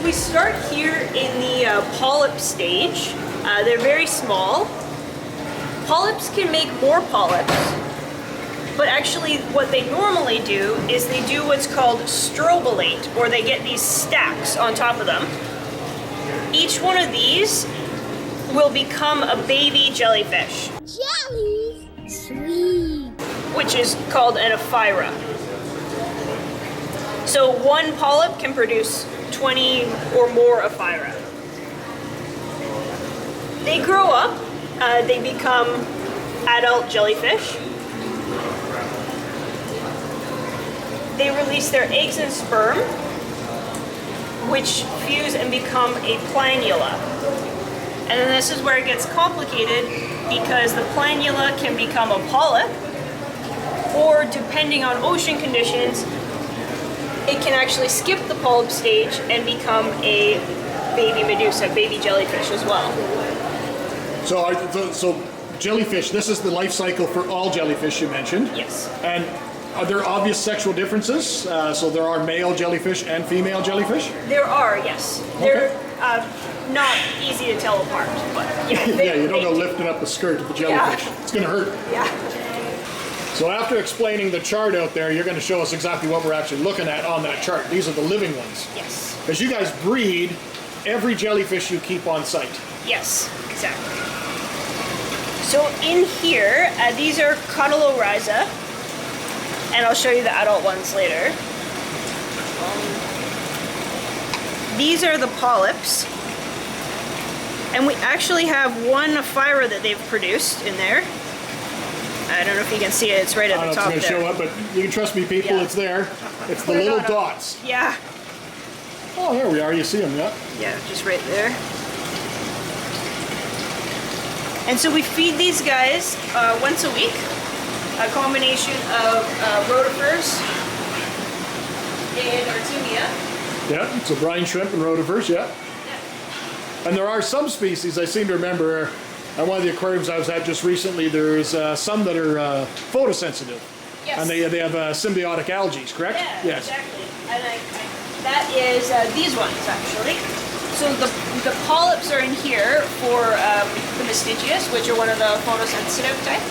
We start here in the polyp stage. They're very small. Polyps can make more polyps, but actually what they normally do is they do what's called strobilate, or they get these stacks on top of them. Each one of these will become a baby jellyfish. Jellies? Sweet. Which is called an ephyra. So one polyp can produce 20 or more ephyra. They grow up, they become adult jellyfish. They release their eggs and sperm, which fuse and become a planula. And then this is where it gets complicated, because the planula can become a polyp, or depending on ocean conditions, it can actually skip the polyp stage and become a baby medusa, baby jellyfish as well. So jellyfish, this is the life cycle for all jellyfish you mentioned. Yes. And are there obvious sexual differences? So there are male jellyfish and female jellyfish? There are, yes. They're not easy to tell apart, but yeah. Yeah, you don't go lifting up the skirt of the jellyfish. Yeah. It's going to hurt. Yeah. So after explaining the chart out there, you're going to show us exactly what we're actually looking at on that chart. These are the living ones. Yes. Because you guys breed every jellyfish you keep on site. Yes, exactly. So in here, these are Cotyloryza, and I'll show you the adult ones later. These are the polyps, and we actually have one ephyra that they've produced in there. I don't know if you can see it, it's right at the top there. It's going to show up, but you can trust me, people, it's there. It's the little dots. Yeah. Oh, there we are, you see them, yeah? Yeah, just right there. And so we feed these guys once a week, a combination of rotifers and Artemia. Yeah, so brine shrimp and rotifers, yeah. And there are some species, I seem to remember, at one of the aquariums I was at just recently, there's some that are photosensitive. Yes. And they have symbiotic algae, correct? Yeah, yes. exactly. And that is these ones, actually. So the polyps are in here for the mystigius, which are one of the photosensitive type.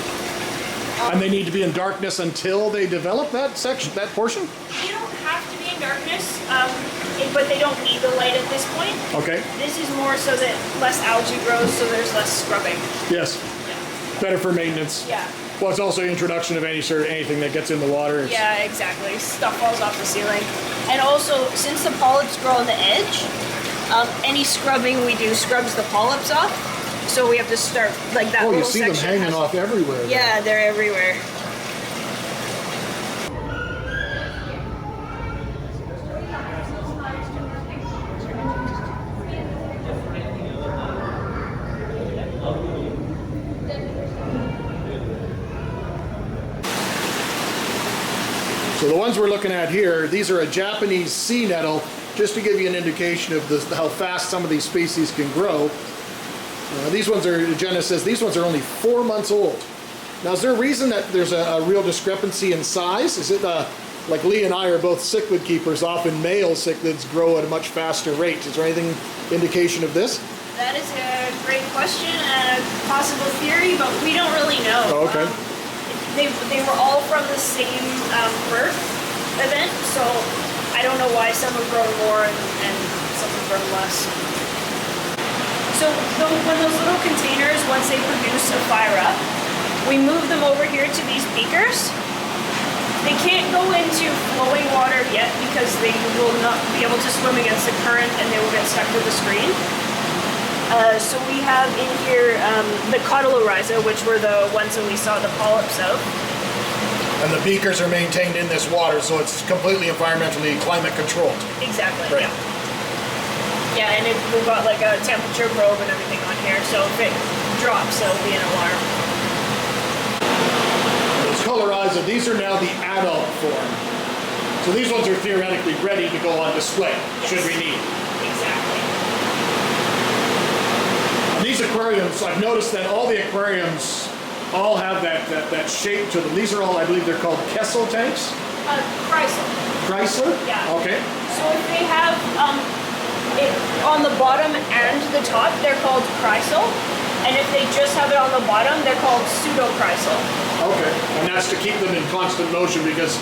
And they need to be in darkness until they develop that section, that portion? They don't have to be in darkness, but they don't need the light at this point. Okay. This is more so that less algae grows, so there's less scrubbing. Yes. Yeah. Better for maintenance. Yeah. Well, it's also introduction of anything that gets in the water. Yeah, exactly. Stuff falls off the ceiling. And also, since the polyps grow on the edge, any scrubbing we do scrubs the polyps off. So we have to start like that. Oh, little you see them section hanging off everywhere. Yeah, they're everywhere. So the ones we're looking at here, these are a Japanese sea nettle, just to give you an indication of how fast some of these species can grow. These ones are, Jena says, these ones are only 4 months old. Now, is there a reason that there's a real discrepancy in size? Is it, like Lee and I are both cichlid keepers, often male cichlids grow at a much faster rate. Is there anything indication of this? That is a great question and a possible theory, but we don't really know. Oh, okay. They were all from the same birth event, so I don't know why some have grown more and some have grown less. So when those little containers, once they produce ephyra, We move them over here to these beakers. They can't go into flowing water yet because they will not be able to swim against the current and they will get stuck to the screen. So we have in here the Cotyloryza, which were the ones that we saw the polyps of. And the beakers are maintained in this water, so it's completely environmentally climate controlled. Exactly, Right. yeah. Yeah, and we've got like a temperature probe and everything on here, so if it drops, there'll be an alarm. Those Cotyloryza, these are now the adult form. So these ones are theoretically ready to go on display, should we need. Exactly. On these aquariums, I've noticed that all the aquariums all have that shape to them. These are all, I believe they're called Kessel tanks? Chrysal. Chrysler? Yeah. Okay. So if they have it on the bottom and the top, they're called chrysal. And if they just have it on the bottom, they're called pseudo-chrysal. Okay. And that's to keep them in constant motion because,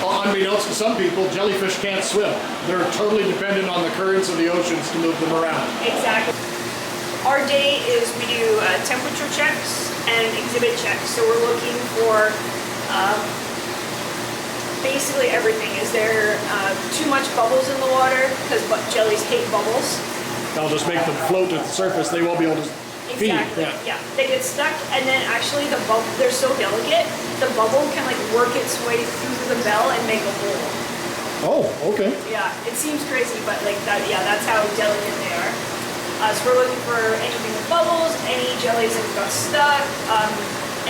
unbeknownst to some people, jellyfish can't swim. They're totally dependent on the currents of the oceans to move them around. Exactly. Our day is we do temperature checks and exhibit checks. So we're looking for basically everything. Is there too much bubbles in the water? Because jellies hate bubbles. They'll just make them float to the surface. They won't be able to feed. Exactly. Yeah. They get stuck, and then actually the bubble, they're so delicate, the bubble can like work its way through the bell and make a hole. Oh, okay. Yeah, it seems crazy, but like that. Yeah, that's how delicate they are. So we're looking for anything with bubbles, any jellies that got stuck,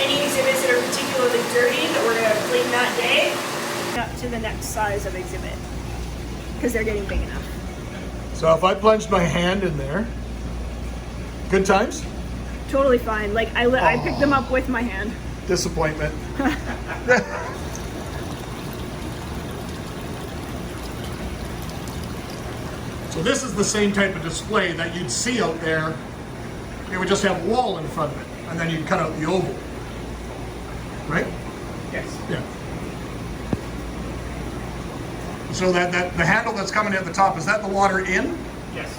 any exhibits that are particularly dirty that we're going to clean that day. Up to the next size of exhibit because they're getting big enough. So if I plunged my hand in there, good times? Totally fine. Like I picked them up with my hand. Disappointment. So this is the same type of display that you'd see out there. It would just have a wall in front of it, and then you'd cut out the oval. Right? Yes. Yeah. So that the handle that's coming in at the top, is that the water in? Yes.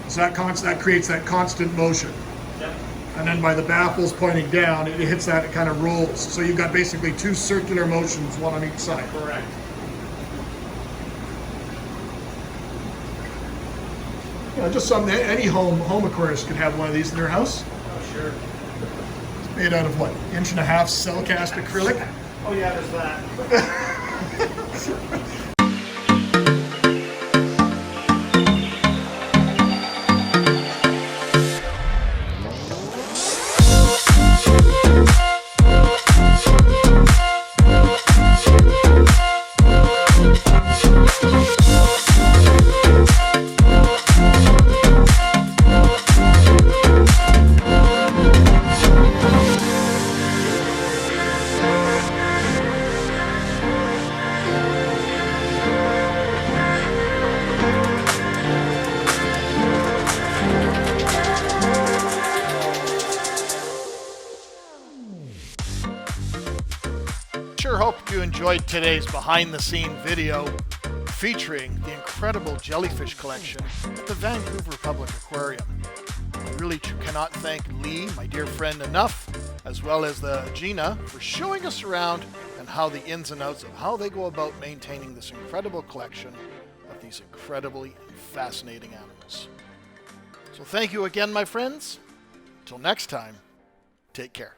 So that creates that constant motion. Yep. And then by the baffles pointing down, it hits that, it kind of rolls. So you've got basically two circular motions, one on each side. Correct. You know, just any home aquarist could have one of these in their house. Oh, sure. It's made out of what, 1.5-inch cell cast acrylic? Oh yeah, there's that. Sure hope you enjoyed today's behind-the-scene video featuring the incredible jellyfish collection at the Vancouver Public Aquarium. I really cannot thank Lee, my dear friend, enough, as well as the Jena, for showing us around and how the ins and outs of how they go about maintaining this incredible collection of these incredibly fascinating animals. So thank you again, my friends. Until next time, take care.